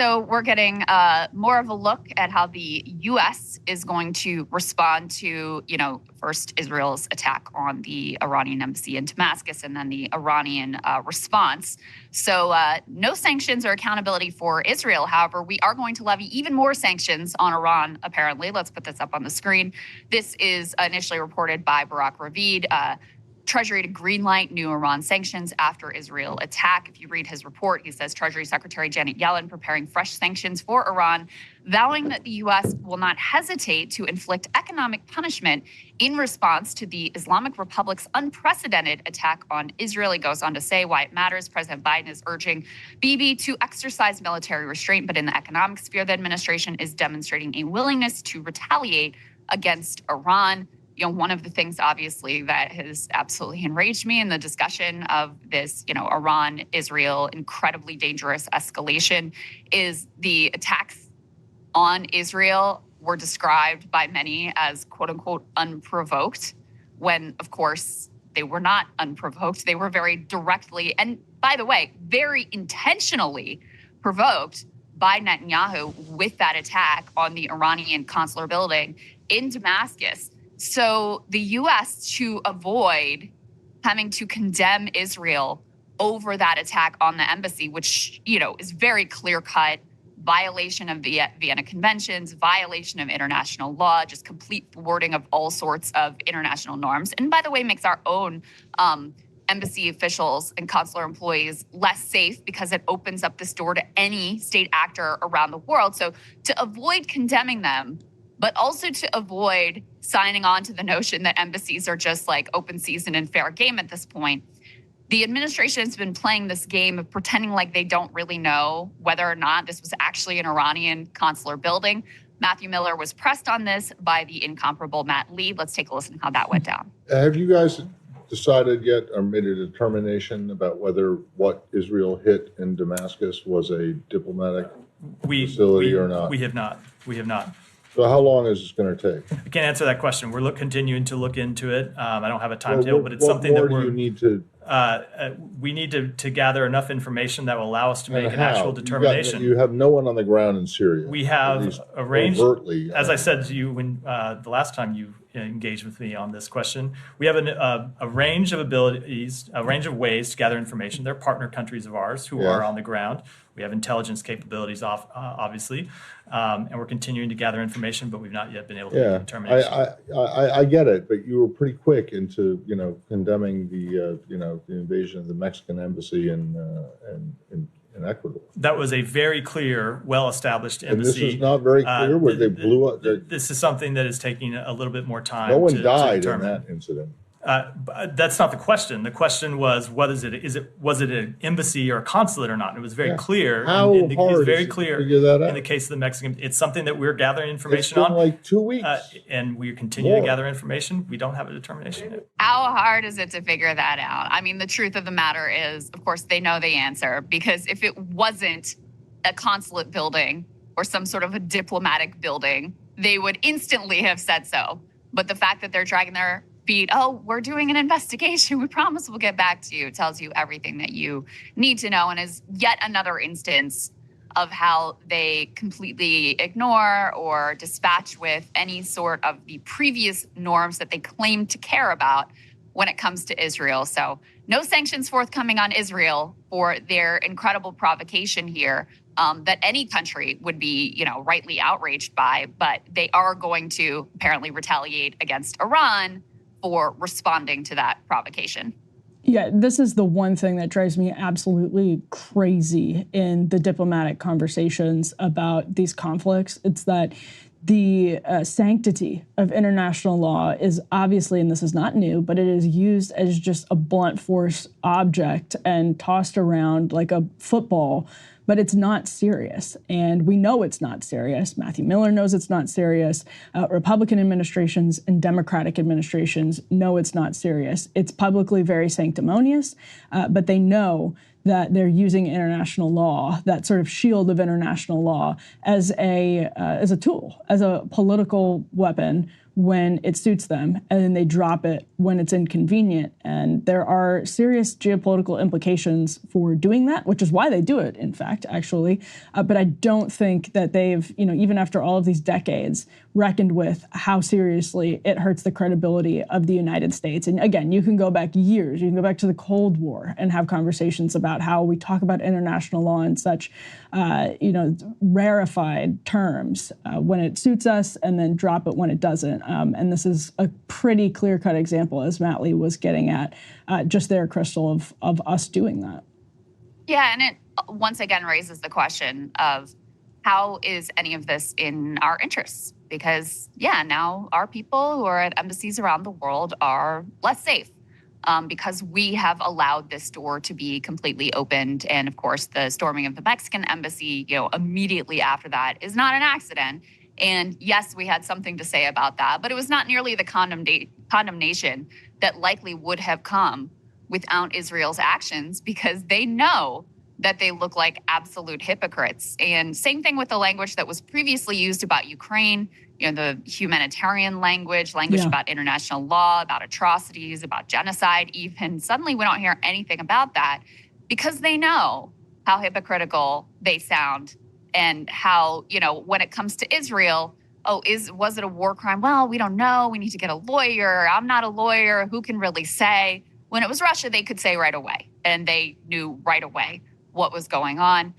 So we're getting more of a look at how the U.S. is going to respond to, first Israel's attack on the Iranian embassy in Damascus and then the Iranian response. So no sanctions or accountability for Israel. However, we are going to levy even more sanctions on Iran, apparently. Let's put this up on the screen. This is initially reported by Barak Ravid. Treasury to greenlight new Iran sanctions after Israel attack. If you read his report, he says Treasury Secretary Janet Yellen preparing fresh sanctions for Iran, vowing that the U.S. will not hesitate to inflict economic punishment in response to the Islamic Republic's unprecedented attack on Israel. He goes on to say why it matters. President Biden is urging Bibi to exercise military restraint, but in the economic sphere, the administration is demonstrating a willingness to retaliate against Iran. One of the things, obviously, that has absolutely enraged me in the discussion of this, Iran-Israel incredibly dangerous escalation is the attacks on Israel were described by many as, quote unquote, unprovoked, when, of course, they were not unprovoked. They were very directly, and by the way, very intentionally provoked by Netanyahu with that attack on the Iranian consular building in Damascus. So the U.S., to avoid having to condemn Israel over that attack on the embassy, which, is very clear-cut violation of the Vienna Conventions, violation of international law, just complete thwarting of all sorts of international norms. And by the way, makes our own embassy officials and consular employees less safe because it opens up this door to any state actor around the world. So to avoid condemning them, but also to avoid signing on to the notion that embassies are just like open season and fair game at this point, the administration has been playing this game of pretending like they don't really know whether or not this was actually an Iranian consular building. Matthew Miller was pressed on this by the incomparable Matt Lee. Let's take a listen to how that went down. Have you guys decided yet or made a determination about whether what Israel hit in Damascus was a diplomatic facility or not? We have not. We have not. So how long is this going to take? I can't answer that question. We're continuing to look into it. I don't have a timetable, but it's something that you need to. We need to gather enough information that will allow us to make an actual determination. You have no one on the ground in Syria. We have arranged, overtly, as I said to you when the last time you engaged with me on this question, we have a range of abilities, a range of ways to gather information. They're partner countries of ours who are on the ground. We have intelligence capabilities, obviously, and we're continuing to gather information, but we've not yet been able to make a determination. I get it, but you were pretty quick into condemning the the invasion of the Mexican embassy in Ecuador. That was a very clear, well-established embassy. And this is not very clear where they blew up. This is something that is taking a little bit more time. No one died in that incident. That's not the question. The question was, what is it? Was it an embassy or a consulate or not? And it was very clear. How hard is it to figure that out? In the case of the Mexican, it's something that we're gathering information on. It's been like 2 weeks. And we continue to gather information. We don't have a determination yet. How hard is it to figure that out? I mean, the truth of the matter is, of course, they know the answer, because if it wasn't a consulate building or some sort of a diplomatic building, they would instantly have said so. But the fact that they're dragging their feet, we're doing an investigation, we promise we'll get back to you, tells you everything that you need to know, and is yet another instance of how they completely ignore or dispatch with any sort of the previous norms that they claim to care about when it comes to Israel. So no sanctions forthcoming on Israel for their incredible provocation here that any country would be, rightly outraged by, but they are going to apparently retaliate against Iran for responding to that provocation. Yeah, this is the one thing that drives me absolutely crazy in the diplomatic conversations about these conflicts. It's that the sanctity of international law is obviously, and this is not new, but it is used as just a blunt force object and tossed around like a football. But it's not serious, and we know it's not serious. Matthew Miller knows it's not serious. Republican administrations and Democratic administrations know it's not serious. It's publicly very sanctimonious, but they know that they're using international law, that sort of shield of international law, as a tool, as a political weapon when it suits them, and then they drop it when it's inconvenient. And there are serious geopolitical implications for doing that, which is why they do it, in fact, actually. But I don't think that they've, even after all of these decades, reckoned with how seriously it hurts the credibility of the United States. And again, you can go back years, you can go back to the Cold War and have conversations about how we talk about international law in such, rarefied terms when it suits us and then drop it when it doesn't. And this is a pretty clear-cut example, as Matt Lee was getting at, just there, Krystal, of us doing that. Yeah, and it once again raises the question of how is any of this in our interests? Because, now our people who are at embassies around the world are less safe because we have allowed this door to be completely opened. And of course, the storming of the Mexican embassy, immediately after that is not an accident. And yes, we had something to say about that, but it was not nearly the condemnation that likely would have come without Israel's actions, because they know that they look like absolute hypocrites. And same thing with the language that was previously used about Ukraine, the humanitarian language about international law, about atrocities, about genocide even. Suddenly we don't hear anything about that because they know how hypocritical they sound and how, when it comes to Israel, was it a war crime? Well, we don't know. We need to get a lawyer. I'm not a lawyer. Who can really say? When it was Russia, they could say right away, and they knew right away what was going on.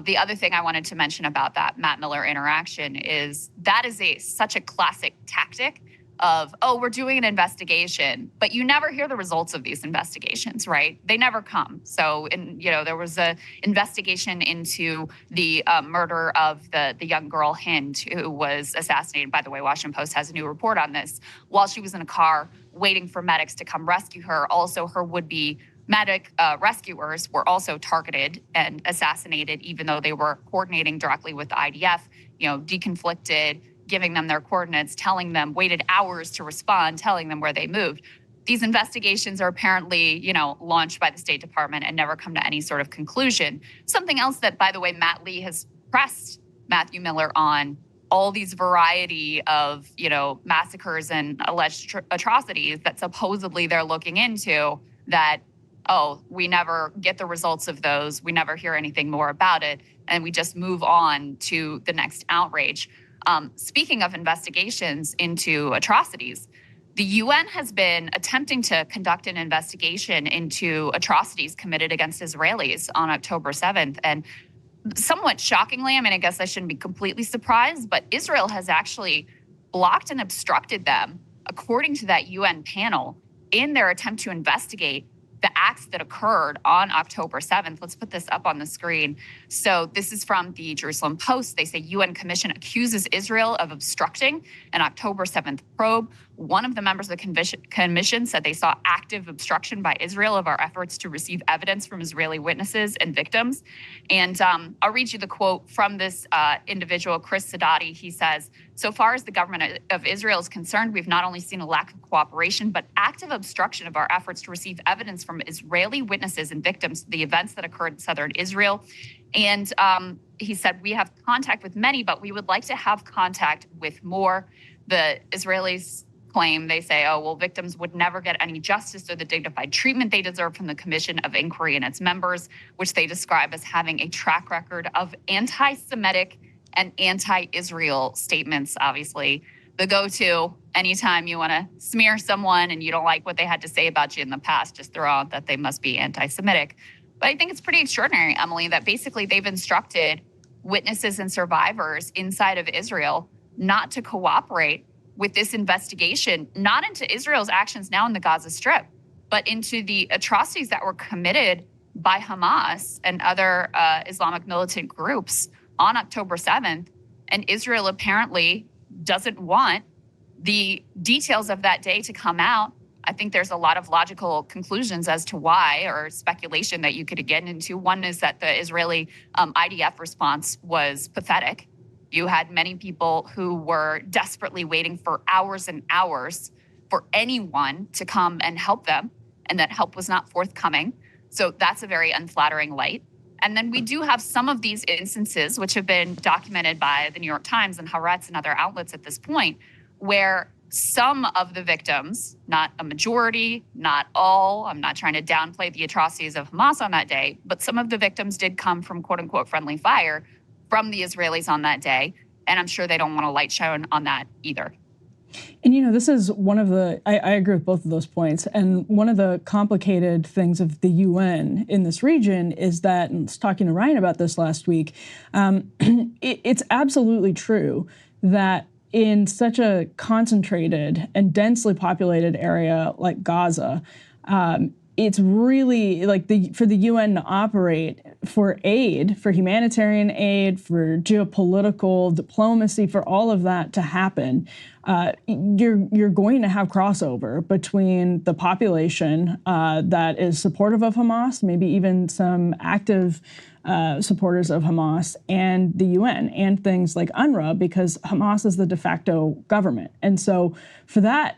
The other thing I wanted to mention about that Matt Miller interaction is that is such a classic tactic of, we're doing an investigation, but you never hear the results of these investigations, right? They never come. So, there was an investigation into the murder of the young girl Hind, who was assassinated. By the way, Washington Post has a new report on this. While she was in a car waiting for medics to come rescue her, also her would-be medic rescuers were also targeted and assassinated, even though they were coordinating directly with the IDF, deconflicted, giving them their coordinates, telling them, waited hours to respond, telling them where they moved. These investigations are apparently, launched by the State Department and never come to any sort of conclusion. Something else that, by the way, Matt Lee has pressed Matthew Miller on, all these variety of, massacres and alleged atrocities that supposedly they're looking into, that we never get the results of those. We never hear anything more about it. And we just move on to the next outrage. Speaking of investigations into atrocities, the UN has been attempting to conduct an investigation into atrocities committed against Israelis on October 7th. And somewhat shockingly, I guess I shouldn't be completely surprised, but Israel has actually blocked and obstructed them, according to that UN panel, in their attempt to investigate the acts that occurred on October 7th. Let's put this up on the screen. So this is from the Jerusalem Post. They say UN Commission accuses Israel of obstructing an October 7th probe. One of the members of the commission said they saw active obstruction by Israel of our efforts to receive evidence from Israeli witnesses and victims. And I'll read you the quote from this individual, Chris Sadati. He says, so far as the government of Israel is concerned, we've not only seen a lack of cooperation, but active obstruction of our efforts to receive evidence from Israeli witnesses and victims of the events that occurred in southern Israel. And he said, we have contact with many, but we would like to have contact with more. The Israelis claim, they say, victims would never get any justice or the dignified treatment they deserve from the Commission of Inquiry and its members, which they describe as having a track record of anti-Semitic and anti-Israel statements. Obviously, the go-to anytime you want to smear someone and you don't like what they had to say about you in the past, just throw out that they must be anti-Semitic. But I think it's pretty extraordinary, Emily, that basically they've instructed witnesses and survivors inside of Israel not to cooperate with this investigation, not into Israel's actions now in the Gaza Strip, but into the atrocities that were committed by Hamas and other Islamic militant groups on October 7th. And Israel apparently doesn't want the details of that day to come out. I think there's a lot of logical conclusions as to why, or speculation that you could get into. One is that the Israeli IDF response was pathetic. You had many people who were desperately waiting for hours and hours for anyone to come and help them, and that help was not forthcoming. So that's a very unflattering light. And then we do have some of these instances, which have been documented by the New York Times and Haaretz and other outlets at this point, where some of the victims, not a majority, not all, I'm not trying to downplay the atrocities of Hamas on that day, but some of the victims did come from quote unquote friendly fire from the Israelis on that day. And I'm sure they don't want a light shone on that either. And, this is one of I agree with both of those points. And one of the complicated things of the UN in this region is that, and I was talking to Ryan about this last week, it's absolutely true that in such a concentrated and densely populated area like Gaza, it's really for the UN to operate for aid, for humanitarian aid, for geopolitical diplomacy, for all of that to happen. You're going to have crossover between the population that is supportive of Hamas, maybe even some active supporters of Hamas, and the UN and things like UNRWA, because Hamas is the de facto government. And so for that,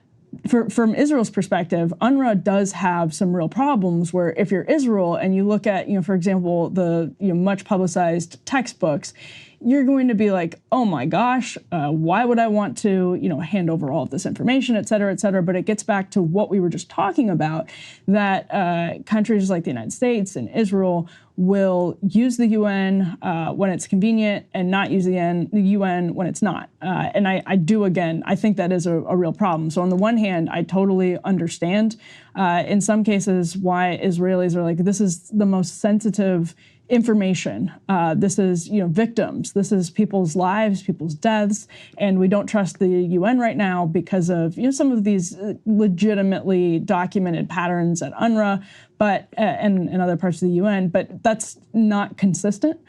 from Israel's perspective, UNRWA does have some real problems where if you're Israel and you look at, for example, the much publicized textbooks, you're going to be like, oh my gosh, why would I want to, hand over all of this information, et cetera, et cetera. But it gets back to what we were just talking about, that countries like the United States and Israel will use the UN when it's convenient and not use the UN when it's not. And I think that is a real problem. So on the one hand, I totally understand in some cases why Israelis are like, this is the most sensitive information. This is, victims. This is people's lives, people's deaths, and we don't trust the UN right now because of some of these legitimately documented patterns at UNRWA, but and other parts of the UN. But that's not consistent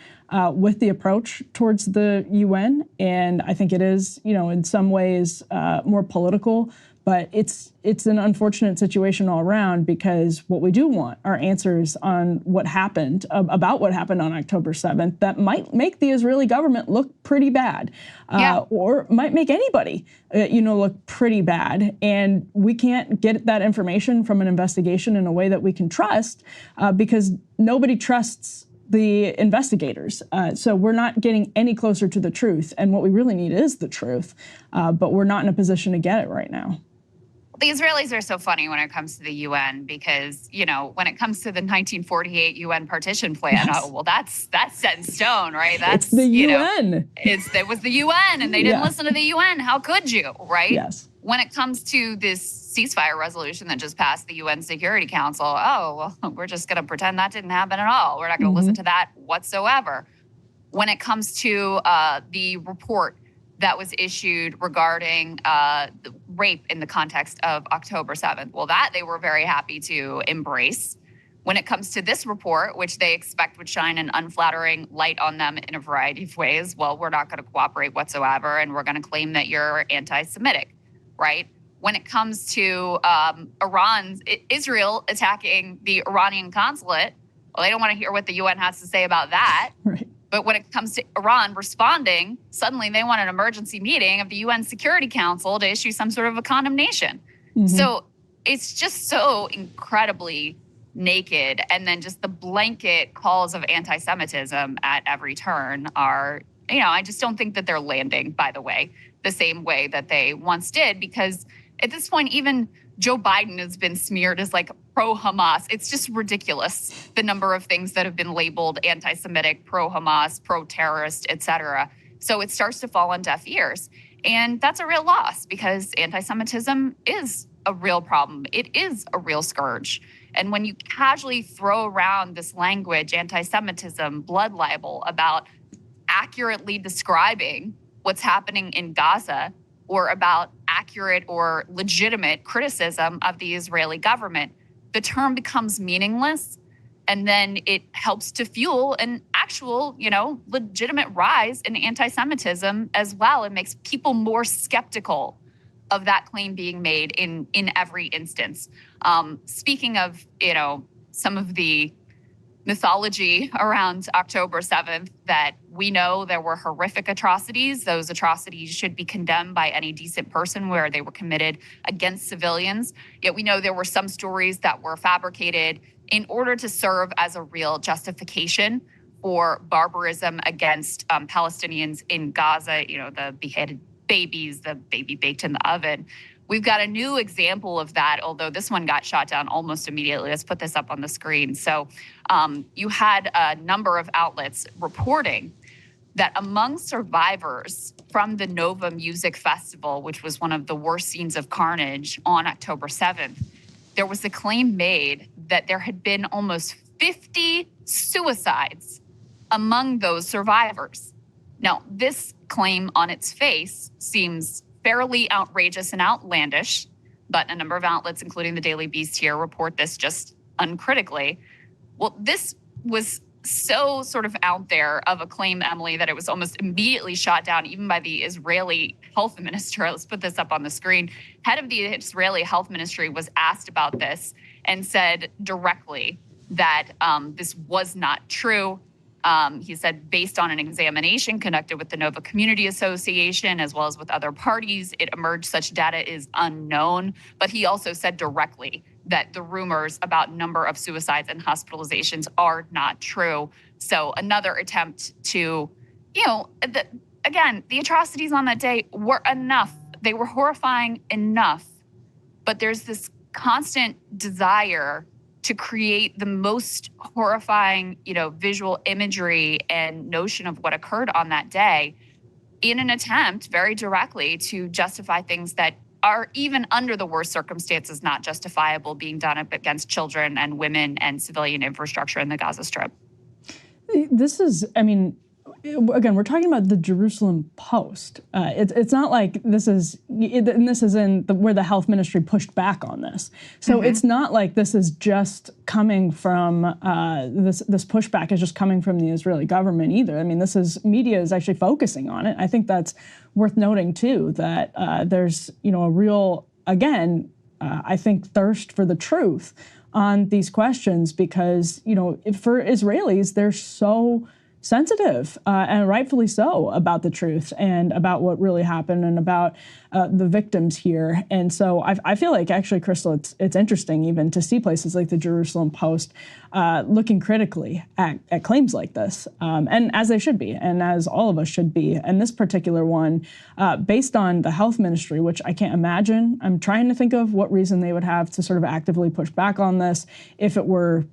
with the approach towards the UN, and I think it is, in some ways more political. But it's an unfortunate situation all around, because what we do want are answers on what happened, about what happened on October 7th, that might make the Israeli government look pretty bad, or might make anybody, look pretty bad. And we can't get that information from an investigation in a way that we can trust, because nobody trusts the investigators. So we're not getting any closer to the truth. And what we really need is the truth, but we're not in a position to get it right now. The Israelis are so funny when it comes to the UN, because, when it comes to the 1948 UN partition plan, that's set in stone, right? It's the UN. It was the UN, and they didn't listen to the UN. How could you, right? Yes. When it comes to this ceasefire resolution that just passed the UN Security Council, we're just going to pretend that didn't happen at all. We're not going to listen to that whatsoever. When it comes to the report that was issued regarding the rape in the context of October 7th. Well, that they were very happy to embrace. When it comes to this report, which they expect would shine an unflattering light on them in a variety of ways, well, we're not going to cooperate whatsoever, and we're going to claim that you're anti-Semitic, right? When it comes to Israel attacking the Iranian consulate, well, they don't want to hear what the UN has to say about that. Right. But when it comes to Iran responding, suddenly they want an emergency meeting of the UN Security Council to issue some sort of a condemnation. So it's just so incredibly naked. And then just the blanket calls of anti-Semitism at every turn are, I just don't think that they're landing, by the way, the same way that they once did. Because at this point, even Joe Biden has been smeared as like pro-Hamas. It's just ridiculous, the number of things that have been labeled anti-Semitic, pro-Hamas, pro-terrorist, et cetera. So it starts to fall on deaf ears. And that's a real loss, because anti-Semitism is a real problem. It is a real scourge. And when you casually throw around this language, anti-Semitism, blood libel, about accurately describing what's happening in Gaza, or about accurate or legitimate criticism of the Israeli government, the term becomes meaningless, and then it helps to fuel an actual, legitimate rise in anti-Semitism as well. It makes people more skeptical of that claim being made in every instance. Speaking of, some of the mythology around October 7th, that we know there were horrific atrocities. Those atrocities should be condemned by any decent person where they were committed against civilians. Yet we know there were some stories that were fabricated in order to serve as a real justification for barbarism against Palestinians in Gaza, the beheaded babies, the baby baked in the oven. We've got a new example of that, although this one got shot down almost immediately. Let's put this up on the screen. So you had a number of outlets reporting that among survivors from the Nova Music Festival, which was one of the worst scenes of carnage on October 7th, there was a claim made that there had been almost 50 suicides among those survivors. Now, this claim on its face seems fairly outrageous and outlandish, but a number of outlets, including the Daily Beast here, report this just uncritically. Well, this was so sort of out there of a claim, Emily, that it was almost immediately shot down, even by the Israeli health minister. Let's put this up on the screen. Head of the Israeli health ministry was asked about this and said directly that this was not true. He said, based on an examination conducted with the Nova Community Association, as well as with other parties, it emerged such data is unknown. But he also said directly that the rumors about number of suicides and hospitalizations are not true. So another attempt to, again, the atrocities on that day were enough. They were horrifying enough. But there's this constant desire to create the most horrifying, visual imagery and notion of what occurred on that day in an attempt very directly to justify things that are even under the worst circumstances not justifiable being done up against children and women and civilian infrastructure in the Gaza Strip. This is, again, we're talking about the Jerusalem Post. It's not like this is, and this is where the health ministry pushed back on this. So it's not like this is just coming from, this pushback is just coming from the Israeli government either. Media is actually focusing on it. I think that's worth noting too, that there's, a real, again, I think thirst for the truth on these questions because, for Israelis, they're so sensitive, and rightfully so, about the truth and about what really happened and about the victims here. And so I feel like, actually, Krystal, it's interesting even to see places like the Jerusalem Post looking critically at claims like this, and as they should be, and as all of us should be. And this particular one, based on the health ministry, which I can't imagine, I'm trying to think of what reason they would have to sort of actively push back on this if it were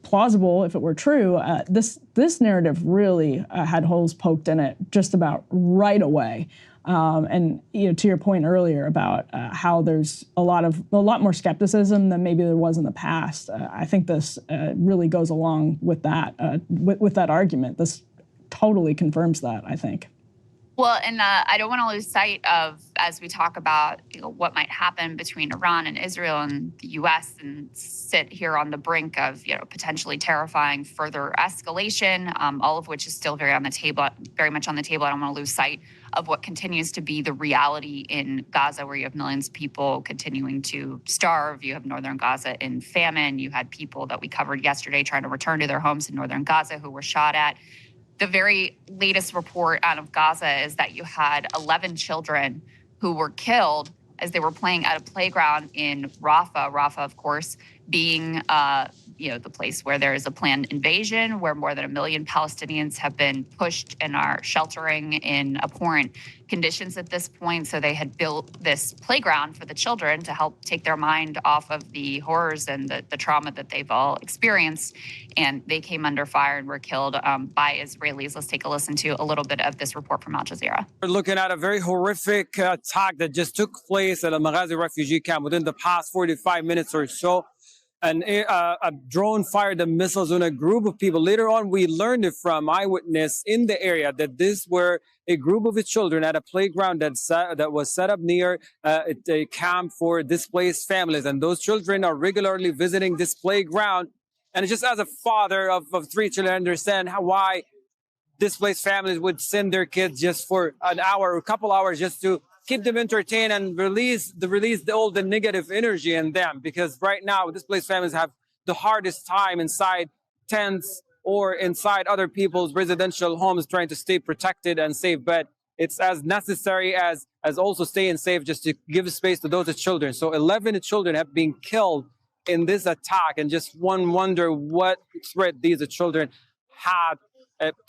plausible, if it were true. This narrative really had holes poked in it just about right away. And to your point earlier about how there's a lot more skepticism than maybe there was in the past. I think this really goes along with that with that argument. This totally confirms that, I think. Well, and I don't want to lose sight of, as we talk about what might happen between Iran and Israel and the U.S. and sit here on the brink of potentially terrifying further escalation, all of which is still very much on the table. I don't want to lose sight of what continues to be the reality in Gaza, where you have millions of people continuing to starve. You have northern Gaza in famine. You had people that we covered yesterday trying to return to their homes in northern Gaza who were shot at. The very latest report out of Gaza is that you had 11 children who were killed as they were playing at a playground in Rafah. Rafah, of course, being the place where there is a planned invasion, where more than 1 million Palestinians have been pushed and are sheltering in abhorrent conditions at this point. So they had built this playground for the children to help take their mind off of the horrors and the trauma that they've all experienced. And they came under fire and were killed by Israelis. Let's take a listen to a little bit of this report from Al Jazeera. We're looking at a very horrific attack that just took place at a Maghazi refugee camp within the past 45 minutes or so. A drone fired the missiles on a group of people. Later on, we learned it from eyewitness in the area that this were a group of children at a playground that was set up near a camp for displaced families. And those children are regularly visiting this playground. And just as a father of 3 children, I understand why displaced families would send their kids just for an hour or a couple hours just to keep them entertained and release all the negative energy in them. Because right now, displaced families have the hardest time inside tents or inside other people's residential homes trying to stay protected and safe. But it's as necessary as also staying safe just to give space to those children. So 11 children have been killed in this attack. And just one wonder what threat these children had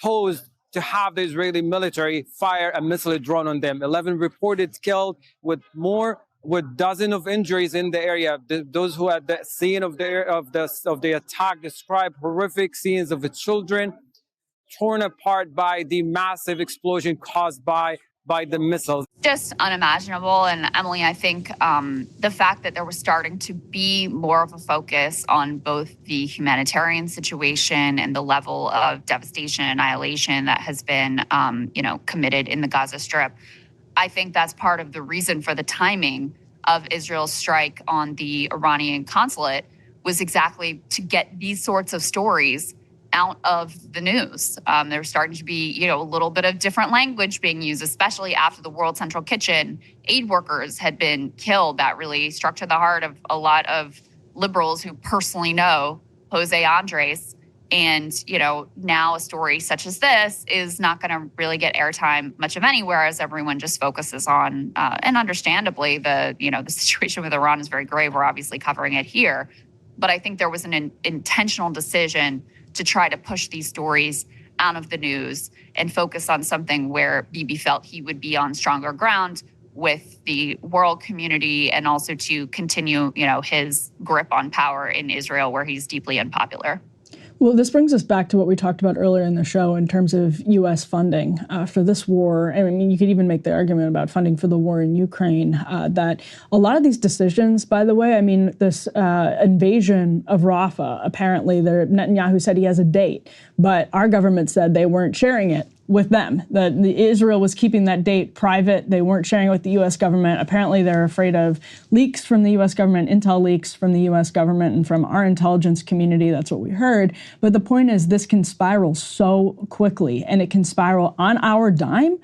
posed to have the Israeli military fire a missile drone on them. 11 reported killed, with more with dozens of injuries in the area. Those who at the scene of the attack describe horrific scenes of the children torn apart by the massive explosion caused by the missiles. Just unimaginable. And Emily, I think the fact that there was starting to be more of a focus on both the humanitarian situation and the level of devastation and annihilation that has been, committed in the Gaza Strip, I think that's part of the reason for the timing of Israel's strike on the Iranian consulate was exactly to get these sorts of stories out of the news. There's starting to be, a little bit of different language being used, especially after the World Central Kitchen aid workers had been killed. That really struck to the heart of a lot of liberals who personally know Jose Andres. And, now a story such as this is not going to really get airtime much of anywhere, as everyone just focuses on, and understandably, the situation with Iran is very grave. We're obviously covering it here. But I think there was an intentional decision to try to push these stories out of the news and focus on something where Bibi felt he would be on stronger ground with the world community, and also to continue, his grip on power in Israel, where he's deeply unpopular. Well, this brings us back to what we talked about earlier in the show in terms of U.S. funding for this war. I mean, you could even make the argument about funding for the war in Ukraine, that a lot of these decisions, by the way, this invasion of Rafah, apparently Netanyahu said he has a date, but our government said they weren't sharing it with them, that Israel was keeping that date private. They weren't sharing it with the U.S. government. Apparently, they're afraid of leaks from the U.S. government, intel leaks from the U.S. government and from our intelligence community. That's what we heard. But the point is, this can spiral so quickly, and it can spiral on our dime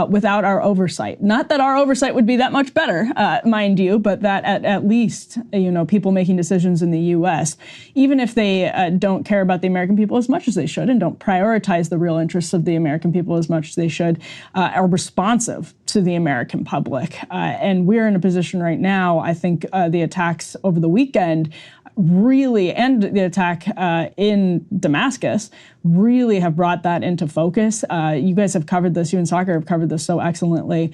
without our oversight. Not that our oversight would be that much better, mind you, but that at least, people making decisions in the U.S., even if they don't care about the American people as much as they should and don't prioritize the real interests of the American people as much as they should, are responsive to the American public. And we're in a position right now, I think the attacks over the weekend really, and the attack in Damascus, really have brought that into focus. You guys have covered this, you and Soccer have covered this so excellently,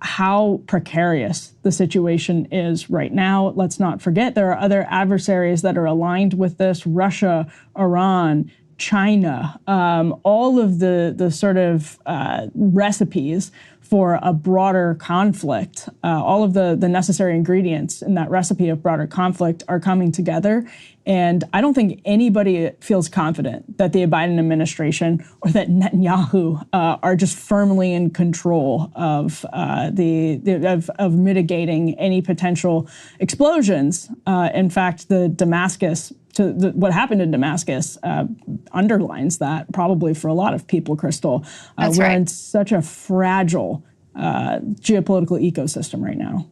how precarious the situation is right now. Let's not forget there are other adversaries that are aligned with this: Russia, Iran, China, all of the sort of recipes for a broader conflict. All of the necessary ingredients in that recipe of broader conflict are coming together. And I don't think anybody feels confident that the Biden administration or that Netanyahu are just firmly in control of of mitigating any potential explosions. In fact, what happened in Damascus underlines that, probably for a lot of people, Krystal. We're in such a fragile geopolitical ecosystem right now.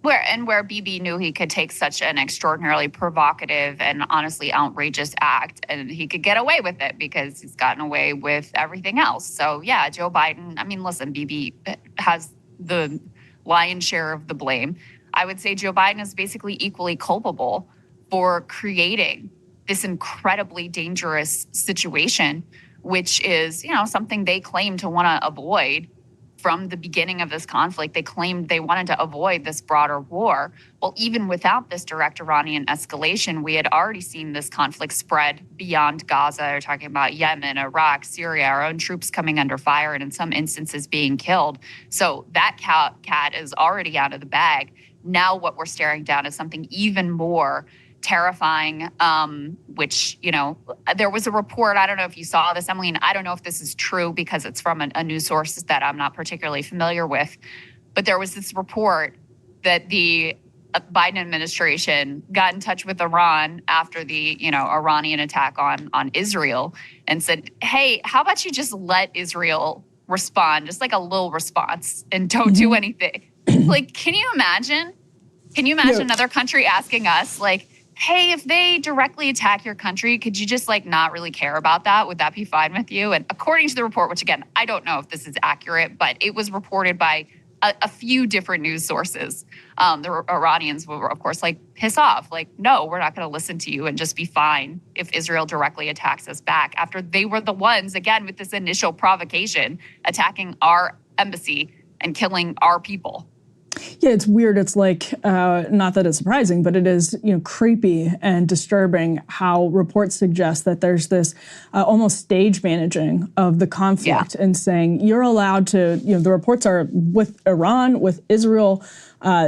Where Bibi knew he could take such an extraordinarily provocative and honestly outrageous act, and he could get away with it because he's gotten away with everything else. So yeah, Joe Biden, listen, Bibi has the lion's share of the blame. I would say Joe Biden is basically equally culpable for creating this incredibly dangerous situation, which is, something they claim to want to avoid from the beginning of this conflict. They claimed they wanted to avoid this broader war. Well, even without this direct Iranian escalation, we had already seen this conflict spread beyond Gaza. They're talking about Yemen, Iraq, Syria, our own troops coming under fire and in some instances being killed. So that cat is already out of the bag. Now what we're staring down is something even more terrifying, which, there was a report, I don't know if you saw this, Emily, and I don't know if this is true because it's from a news source that I'm not particularly familiar with, but there was this report that the Biden administration got in touch with Iran after the, Iranian attack on Israel and said, hey, how about you just let Israel respond, just like a little response, and don't do anything? Like, can you imagine another country asking us, like, hey, if they directly attack your country, could you just not really care about that? Would that be fine with you? And according to the report, which again, I don't know if this is accurate, but it was reported by a few different news sources. The Iranians were, of course, piss off. No, we're not going to listen to you and just be fine if Israel directly attacks us back, after they were the ones, again, with this initial provocation, attacking our embassy and killing our people. Yeah, it's weird. It's like, not that it's surprising, but it is, creepy and disturbing how reports suggest that there's this almost stage managing of the conflict and saying you're allowed to, the reports are with Iran, with Israel,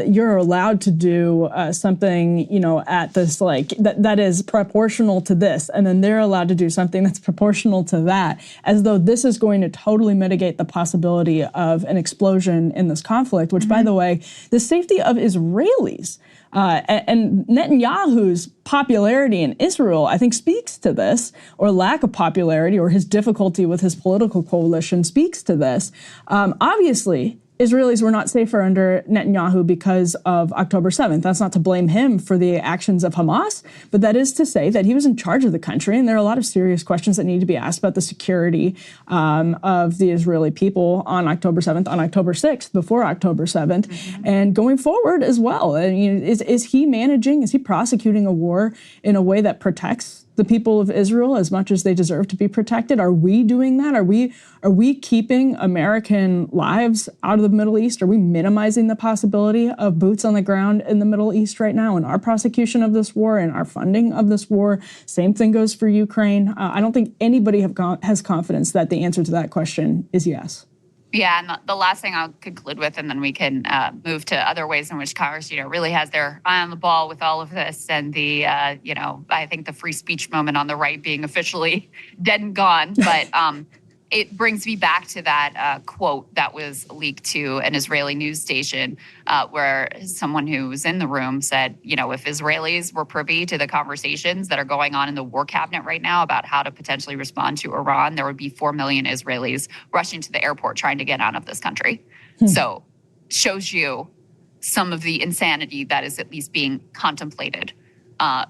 you're allowed to do something, at this that is proportional to this, and then they're allowed to do something that's proportional to that, as though this is going to totally mitigate the possibility of an explosion in this conflict, which, by the way, the safety of Israelis and Netanyahu's popularity in Israel, I think, speaks to this, or lack of popularity, or his difficulty with his political coalition speaks to this. Obviously, Israelis were not safer under Netanyahu because of October 7th. That's not to blame him for the actions of Hamas, but that is to say that he was in charge of the country, and there are a lot of serious questions that need to be asked about the security of the Israeli people on October 7th, on October 6th, before October 7th, and going forward as well. Is he managing, is he prosecuting a war in a way that protects the people of Israel as much as they deserve to be protected? Are we doing that? Are we keeping American lives out of the Middle East? Are we minimizing the possibility of boots on the ground in the Middle East right now in our prosecution of this war and our funding of this war? Same thing goes for Ukraine. I don't think anybody has confidence that the answer to that question is yes. Yeah, and the last thing I'll conclude with, and then we can move to other ways in which Congress, really has their eye on the ball with all of this, and the, I think the free speech moment on the right being officially dead and gone. But it brings me back to that quote that was leaked to an Israeli news station, where someone who was in the room said, if Israelis were privy to the conversations that are going on in the war cabinet right now about how to potentially respond to Iran, there would be 4 million Israelis rushing to the airport trying to get out of this country. So shows you some of the insanity that is at least being contemplated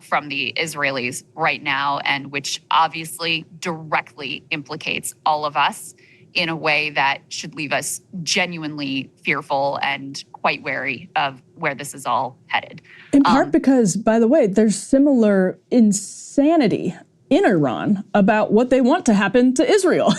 from the Israelis right now, and which obviously directly implicates all of us in a way that should leave us genuinely fearful and quite wary of where this is all headed. In part because, by the way, there's similar insanity in Iran about what they want to happen to Israel.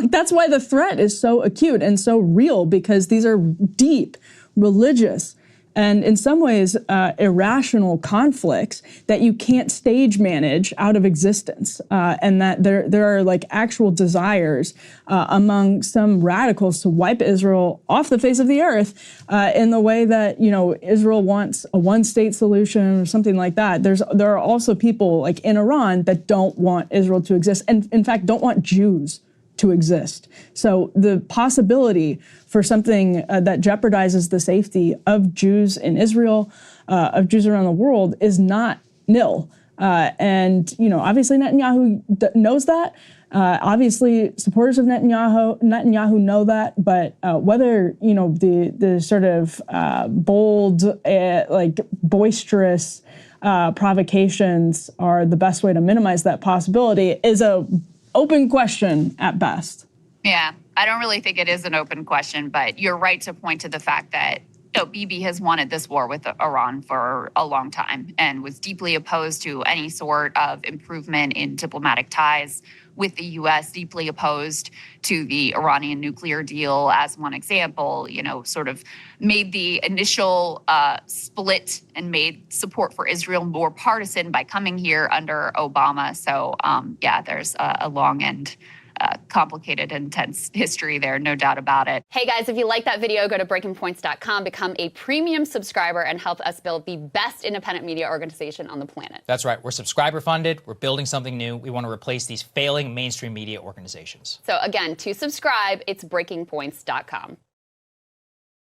That's why the threat is so acute and so real, because these are deep, religious, and in some ways, irrational conflicts that you can't stage manage out of existence, and that there are actual desires among some radicals to wipe Israel off the face of the earth in the way that Israel wants a one-state solution or something like that. There are also people in Iran that don't want Israel to exist, and in fact don't want Jews to exist. So the possibility for something that jeopardizes the safety of Jews in Israel, of Jews around the world, is not nil. And obviously Netanyahu knows that. Obviously, supporters of Netanyahu know that. But whether the sort of bold, boisterous provocations are the best way to minimize that possibility is a open question at best. Yeah, I don't really think it is an open question, but you're right to point to the fact that Bibi has wanted this war with Iran for a long time and was deeply opposed to any sort of improvement in diplomatic ties with the U.S., deeply opposed to the Iranian nuclear deal, as one example, sort of made the initial split and made support for Israel more partisan by coming here under Obama. So, there's a long and complicated, intense history there, no doubt about it. Hey guys, if you like that video, go to breakingpoints.com, become a premium subscriber, and help us build the best independent media organization on the planet. That's right. We're subscriber funded. We're building something new. We want to replace these failing mainstream media organizations. So again, to subscribe, it's breakingpoints.com.